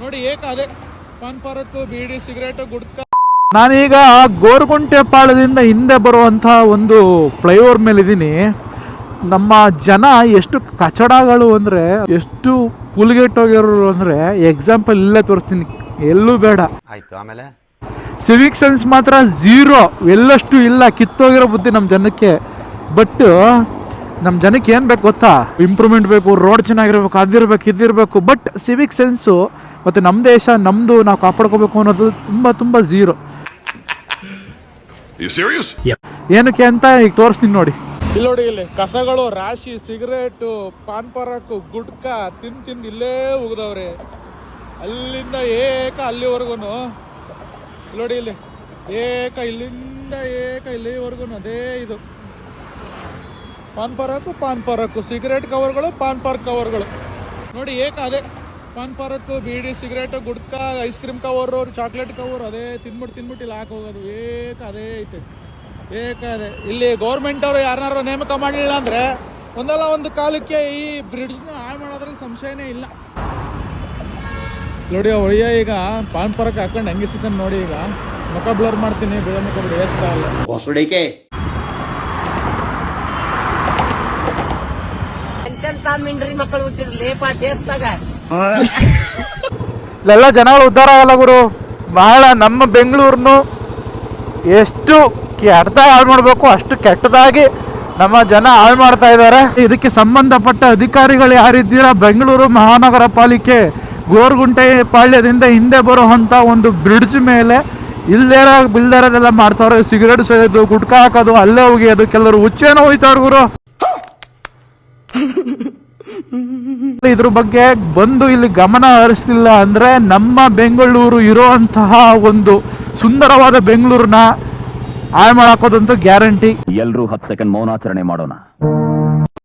ನೋಡಿ ಏಕಾದೆ ಪಾನ್ ಪರಕ್ಕು ಬೀಡಿ ಸಿಗರೇಟು ಗುಡ್ಕ. ನಾನೀಗ ಗೋರ್ಗುಂಟೆ ಪಾಳದಿಂದ ಹಿಂದೆ ಬರುವಂತಹ ಒಂದು ಫ್ಲೈಓವರ್ ಮೇಲೆ ಇದ್ದೀನಿ. ನಮ್ಮ ಜನ ಎಷ್ಟು ಕಚಡಗಳು ಅಂದರೆ, ಎಷ್ಟು ಕೂಲ್ಗೆಟ್ಟೋಗಿರೋರು ಅಂದರೆ, ಎಕ್ಸಾಂಪಲ್ ಇಲ್ಲೇ ತೋರಿಸ್ತೀನಿ, ಎಲ್ಲೂ ಬೇಡ. ಆಯ್ತು, ಆಮೇಲೆ ಸಿವಿಕ್ ಸೆನ್ಸ್ ಮಾತ್ರ ಝೀರೋ, ಎಲ್ಲಷ್ಟು ಇಲ್ಲ, ಕಿತ್ತೋಗಿರೋ ಬುದ್ಧಿ ನಮ್ಮ ಜನಕ್ಕೆ. ಬಟ್ ನಮ್ಮ ಜನಕ್ಕೆ ಏನು ಬೇಕು ಗೊತ್ತಾ? ಇಂಪ್ರೂವ್ಮೆಂಟ್ ಬೇಕು, ರೋಡ್ ಚೆನ್ನಾಗಿರ್ಬೇಕು, ಅದಿರಬೇಕು, ಇದಿರಬೇಕು. ಬಟ್ ಸಿವಿಕ್ ಸೆನ್ಸು ಮತ್ತು ನಮ್ಮ ದೇಶ ನಮ್ಮದು ನಾವು ಕಾಪಾಡ್ಕೋಬೇಕು ಅನ್ನೋದು ತುಂಬ ತುಂಬ ಝೀರೋ. ಏನಕ್ಕೆ ಅಂತ ಈಗ ತೋರಿಸ್ತೀನಿ ನೋಡಿ. ಇಲ್ಲಿ ನೋಡಿ, ಇಲ್ಲಿ ಕಸಗಳು ರಾಶಿ, ಸಿಗರೇಟು, ಪಾನ್ ಪರಾಕು, ಗುಡ್ಕ ತಿಂದು ಇಲ್ಲೇ ಉಗಿದವ್ರೆ. ಅಲ್ಲಿಂದ ಅಲ್ಲಿವರೆಗೂ ನೋಡಿ, ಇಲ್ಲಿ ಇಲ್ಲಿಂದ ಇಲ್ಲಿವರೆಗೂ ಅದೇ ಇದು ಪಾನ್ ಪರಾಕು, ಸಿಗರೇಟ್ ಕವರ್ಗಳು, ಪಾನ್ ಪಾರ್ಕ್ ಕವರ್ಗಳು. ನೋಡಿ ಅದೇ paan Parag, beedi cigarette, gutka, ice cream cover, chocolate cover, ಅದೇ ತಿನ್ಬಿಟ್ಟು ಇಲ್ಲಿ ಹಾಕೋಗೋದು. ಅದೇ ಐತೆ ಅದೇ. ಇಲ್ಲಿ ಗೌರ್ಮೆಂಟ್ ಅವರು ಯಾರನ್ನಾರು ನೇಮಕ ಮಾಡಲಿಲ್ಲ ಅಂದರೆ ಒಂದಲ್ಲ ಒಂದು ಕಾಲಕ್ಕೆ ಈ ಬ್ರಿಡ್ಜ್ನ ಹಾಳು ಮಾಡೋದ್ರಲ್ಲಿ ಸಂಶಯನೇ ಇಲ್ಲ. ನೋಡಿ ಒಯ್ಯ ಈಗ ಪಾನ್ ಪರಾಕ್ ಹಾಕೊಂಡು ಹೆಂಗಿಸಿತಾನೆ ನೋಡಿ. ಈಗ ಮುಖ ಬ್ಲರ್ ಮಾಡ್ತೀನಿ, ಬಿಡ ಮುಖ ಬಿಡಿ ಅಲ್ಲ. ಇಲ್ಲೆಲ್ಲ ಜನಗಳು ಉದ್ಧಾರ ಆಗಲ್ಲ ಗುರು. ಬಹಳ ನಮ್ಮ ಬೆಂಗಳೂರನ್ನು ಎಷ್ಟು ಕೆಟ್ಟದಾಗಿ ಹಾಳು ಮಾಡಬೇಕು ಅಷ್ಟು ಕೆಟ್ಟದಾಗಿ ನಮ್ಮ ಜನ ಹಾಳು ಮಾಡ್ತಾ ಇದ್ದಾರೆ. ಇದಕ್ಕೆ ಸಂಬಂಧಪಟ್ಟ ಅಧಿಕಾರಿಗಳು ಯಾರಿದ್ದೀರಾ, ಬೆಂಗಳೂರು ಮಹಾನಗರ ಪಾಲಿಕೆ ಗೋರ್ಗುಂಟೆ ಪಾಳ್ಯದಿಂದ ಹಿಂದೆ ಬರುವಂಥ ಒಂದು ಬ್ರಿಡ್ಜ್ ಮೇಲೆ ಬಿಲ್ದೇರದೆಲ್ಲ ಮಾಡ್ತಾವ್ರೆ. ಸಿಗರೇಟ್ ಸೇದೋದು, ಗುಟ್ಕಾ ಹಾಕೋದು, ಅಲ್ಲೇ ಹೋಗಿಯೋದು, ಕೆಲವರು ಹುಚ್ಚೇನೋ ಹೋಯ್ತಾವ್ರು ಗುರು. ಇದ್ರ ಬಗ್ಗೆ ಬಂದು ಇಲ್ಲಿ ಗಮನ ಹರಿಸಲಿಲ್ಲ ಅಂದ್ರೆ ನಮ್ಮ ಬೆಂಗಳೂರು ಇರುವಂತಹ ಒಂದು ಸುಂದರವಾದ ಬೆಂಗಳೂರನ್ನ ಹಾಳು ಮಾಡಾಕೋದಂತೂ ಗ್ಯಾರಂಟಿ. ಎಲ್ಲರೂ 10 ಸೆಕೆಂಡ್ ಮೌನಾಚರಣೆ ಮಾಡೋಣ.